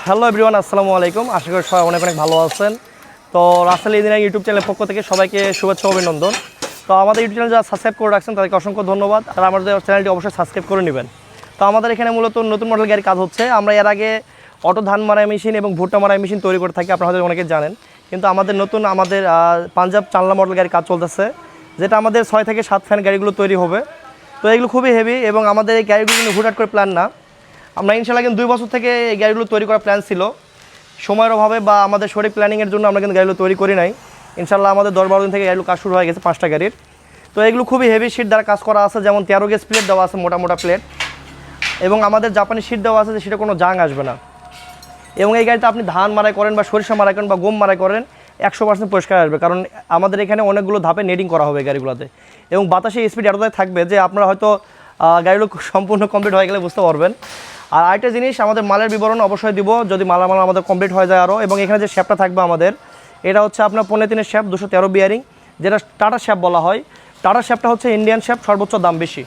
Hello everyone, আসসালামু আলাইকুম। আশা করি সবাই অনেক অনেক ভালো আছেন। তো রাসেল ইঞ্জিনিয়ারিং ইউটিউব চ্যানেলের পক্ষ থেকে সবাইকে শুভেচ্ছা অভিনন্দন। তো আমাদের ইউটিউব চ্যানেল যারা সাবস্ক্রাইব করে রাখছেন তাদেরকে অসংখ্য ধন্যবাদ। আর আমাদের চ্যানেলটি অবশ্যই সাবস্ক্রাইব করে নেবেন। তো আমাদের এখানে মূলত নতুন মডেল গাড়ির কাজ হচ্ছে। আমরা এর আগে অটো ধান মারাই মেশিন এবং ভুট্টা মারাই মেশিন তৈরি করে থাকি, আপনারা হয়তো অনেকে জানেন। কিন্তু আমাদের নতুন পাঞ্জাব চালনা মডেল গাড়ির কাজ চলতেছে, যেটা আমাদের 6 থেকে 7 ফ্যান গাড়িগুলো তৈরি হবে। তো এগুলো খুবই হেভি এবং আমাদের এই গাড়িগুলো কিন্তু হুটহাট করে প্ল্যান না। আমরা ইনশাআল্লাহ কিন্তু 2 বছর থেকে এই গাড়িগুলো তৈরি করার প্ল্যান ছিল। সময়ের অভাবে বা আমাদের সঠিক প্ল্যানিংয়ের জন্য আমরা কিন্তু গাড়িগুলো তৈরি করি নাই। ইনশাআল্লাহ আমাদের 10-12 দিন থেকে গাড়িগুলো কাজ শুরু হয়ে গেছে 5টা গাড়ির। তো এগুলো খুবই হেভি শিট দ্বারা কাজ করা আছে, যেমন 13 গেজ প্লেট দেওয়া আছে, মোটা মোটা প্লেট, এবং আমাদের জাপানি শিট দেওয়া আছে যে সেটা কোনো জাং আসবে না। এবং এই গাড়িতে আপনি ধান মারাই করেন বা সরিষা মারাই করেন বা গম মারাই করেন 100% পরিষ্কার আসবে, কারণ আমাদের এখানে অনেকগুলো ধাপে নেটিং করা হবে গাড়িগুলোতে। এবং বাতাসে স্পিড এতটাই থাকবে যে আপনারা হয়তো গাড়িগুলো সম্পূর্ণ কমপ্লিট হয়ে গেলে বুঝতে পারবেন। আর আরেকটা জিনিস, আমাদের মালের বিবরণ অবশ্যই দিব যদি মালামাল আমাদের কমপ্লিট হয়ে যায় আরও। এবং এখানে যে শ্যাপটা থাকবে আমাদের, এটা হচ্ছে আপনার 15-3 শ্যাপ, 213 বিয়ারিং, যেটা টাটা শ্যাপ বলা হয়। টাটা শ্যাপটা হচ্ছে ইন্ডিয়ান শ্যাপ, সর্বোচ্চ দাম বেশি।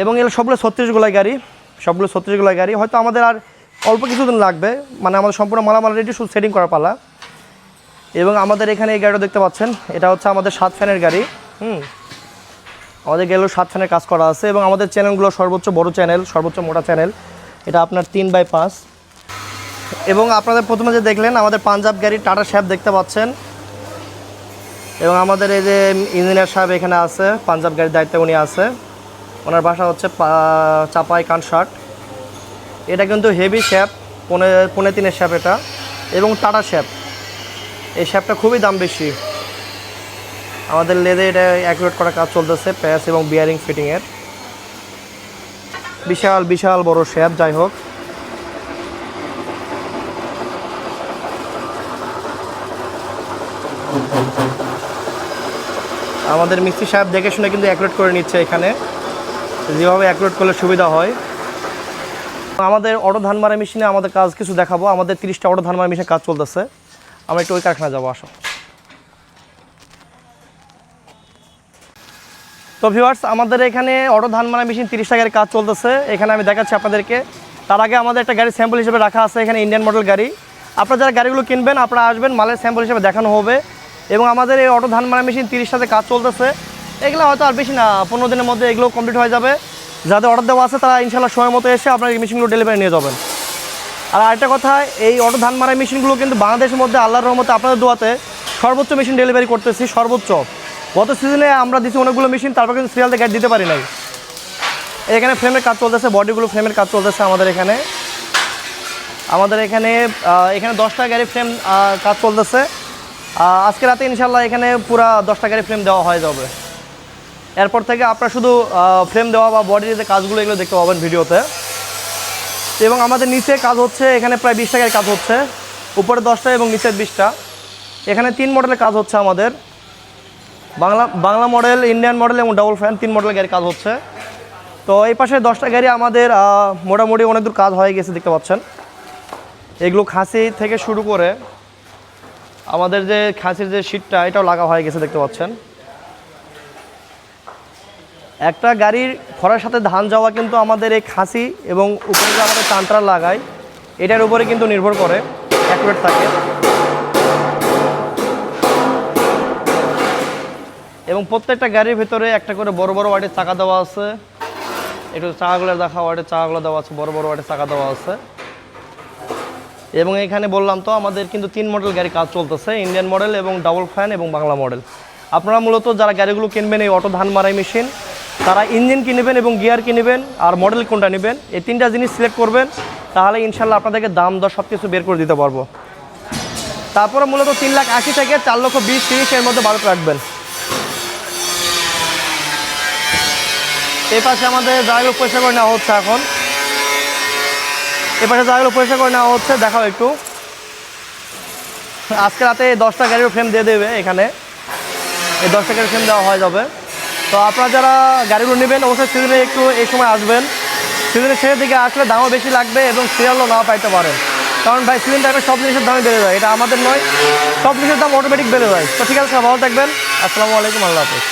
এবং এগুলো সবগুলো 36 গোলাই গাড়ি, সবগুলো 36 গোলাই গাড়ি। হয়তো আমাদের আর অল্প কিছুদিন লাগবে, মানে আমাদের সম্পূর্ণ মালামাল রেডি, শুধু সেটিং করার পালা। এবং আমাদের এখানে এই গাড়িটা দেখতে পাচ্ছেন, এটা হচ্ছে আমাদের 7 ফ্যানের গাড়ি। আমাদের গেলেও 7 ফ্যানের কাজ করা আছে। এবং আমাদের চ্যানেলগুলো সর্বোচ্চ বড় চ্যানেল, সর্বোচ্চ মোটা চ্যানেল, এটা আপনার 3/5। এবং আপনাদের প্রথমে যে দেখলেন আমাদের পাঞ্জাব গাড়ি টাটা শ্যাপ দেখতে পাচ্ছেন। এবং আমাদের এই যে ইঞ্জিনিয়ার সাহেব এখানে আছে, পাঞ্জাব গাড়ির দায়িত্বে উনি আছে, ওনার বাসা হচ্ছে চাপাই কানসাট। এটা কিন্তু হেভি শ্যাপ, 15-3 শ্যাপ এটা, এবং টাটা শ্যাপ। এই শ্যাপটা খুবই দাম বেশি। আমাদের লেদে এটা অ্যাকুরেট করার কাজ চলতেছে, প্যাচ এবং বিয়ারিং ফিটিংয়ের। বিশাল বিশাল বড় শ্যাপ। যাই হোক, আমাদের মিস্ত্রি সাহেব দেখে শুনে কিন্তু অ্যাকুরেট করে নিচ্ছে এখানে, যেভাবে অ্যাকুরেট করলে সুবিধা হয়। আমাদের অটো ধান মারা মেশিনে আমাদের কাজ কিছু দেখাবো। আমাদের 30টা অটো ধান মারা মেশিনে কাজ চলতেছে। আমরা একটু ওই কারখানা যাবো, আসো। তো ভিউয়ার্স, আমাদের এখানে অটো ধান মারা মেশিন 30টা গাড়ির কাজ চলতেছে। এখানে আমি দেখাচ্ছি আপনাদেরকে। তার আগে আমাদের একটা গাড়ি স্যাম্পল হিসেবে রাখা আছে এখানে, ইন্ডিয়ান মডেল গাড়ি। আপনারা যারা গাড়িগুলো কিনবেন আপনারা আসবেন, মালের স্যাম্পল হিসেবে দেখানো হবে। এবং আমাদের এই অটো ধান মারা মেশিন 30টাতে কাজ চলতেছে। এগুলো হয়তো আর বেশি না, 15 দিনের মধ্যে এগুলো কমপ্লিট হয়ে যাবে। যাদের অর্ডার দেওয়া আছে তারা ইনশাআল্লাহ সময় মতো এসে আপনার এই মেশিনগুলো ডেলিভারি নিয়ে যাবেন। আর আরেকটা কথা, এই অটো ধান মারা মেশিনগুলো কিন্তু বাংলাদেশের মধ্যে আল্লাহর রহমতে আপনাদের দোয়াতে সর্বোচ্চ মেশিন ডেলিভারি করতেছি, সর্বোচ্চ। গত সিজনে আমরা দিচ্ছি অনেকগুলো মেশিন, তারপর কিন্তু সিরিয়ালতে গাড়ি দিতে পারি নাই। এখানে ফ্রেমের কাজ চলতেছে, বডিগুলো ফ্রেমের কাজ চলতেছে আমাদের এখানে। এখানে 10টা গাড়ি ফ্রেম কাজ চলতেছে। আজকে রাতে ইনশাল্লাহ এখানে পুরা 10টা গাড়ি ফ্রেম দেওয়া হয়ে যাবে। এরপর থেকে আপনারা শুধু ফ্রেম দেওয়া বা বডির যে কাজগুলো এগুলো দেখতে পাবেন ভিডিওতে। এবং আমাদের নিচে কাজ হচ্ছে, এখানে প্রায় 20টা গাড়ির কাজ হচ্ছে, উপরে 10টা এবং নিচে 20টা। এখানে 3 মডেলের কাজ হচ্ছে আমাদের, বাংলা মডেল, ইন্ডিয়ান মডেল এবং ডাবল ফ্যান, 3 মডেলের গাড়ি কাজ হচ্ছে। তো এই পাশে 10টা গাড়ি আমাদের মোটামুটি অনেক দূর কাজ হয়ে গেছে, দেখতে পাচ্ছেন। এগুলো খাসি থেকে শুরু করে আমাদের যে খাসির যে শীটটা, এটাও লাগা হয়ে গেছে, দেখতে পাচ্ছেন। একটা গাড়ির খরার সাথে ধান যাওয়া কিন্তু আমাদের এই খাসি এবং উপরে যে আমাদের টানটার লাগাই, এটার উপরে কিন্তু নির্ভর করে, অ্যাকুরেট থাকে। এবং প্রত্যেকটা গাড়ির ভিতরে একটা করে বড় বড় ওয়াটের চাকা দেওয়া আছে। একটু চাকাগুলো দেখা, ওয়াটের চাকাগুলো দেওয়া আছে, বড় বড় ওয়াটের চাকা দেওয়া আছে। এবং এখানে বললাম তো আমাদের কিন্তু 3 মডেল গাড়ি কাজ চলতেছে, ইন্ডিয়ান মডেল এবং ডাবল ফ্যান এবং বাংলা মডেল। আপনারা মূলত যারা গাড়িগুলো কিনবেন এই অটো ধান মারাই মেশিন, তারা ইঞ্জিন কিনবেন এবং গিয়ার কিনবেন আর মডেল কোনটা নেবেন, এই 3টা জিনিস সিলেক্ট করবেন। তাহলে ইনশাল্লাহ আপনাদেরকে দাম দর সব কিছু বের করে দিতে পারবো। তারপরে মূলত 3,80,000 থেকে 4,20,30 এর মধ্যে বাজেট রাখবেন। এই পাশে আমাদের জায়গাগুলো পরিষ্কার করে নেওয়া হচ্ছে এখন। এ পাশে জায়গাগুলো পরিষ্কার করে নেওয়া হচ্ছে, দেখাও একটু। আজকে রাতে 10টা গাড়ির ফ্রেম দিয়ে দেবে এখানে, এই 10টা গাড়ির ফ্রেম দেওয়া হয়ে যাবে। তো আপনারা যারা গাড়িগুলো নেবেন অবশ্যই সিজনে একটু এই সময় আসবেন। সিজনের শেষের দিকে আসলে দামও বেশি লাগবে এবং সিরিয়ালও নাও পাইতে পারেন, কারণ ভাই সিজন টাইমে সব জিনিসের দামই বেড়ে যায়, এটা আমাদের নয়, সব জিনিসের দাম অটোমেটিক বেড়ে যায়। তো ঠিক আছে, ভালো থাকবেন। আসসালামু আলাইকুম, আল্লাহ হাফেজ।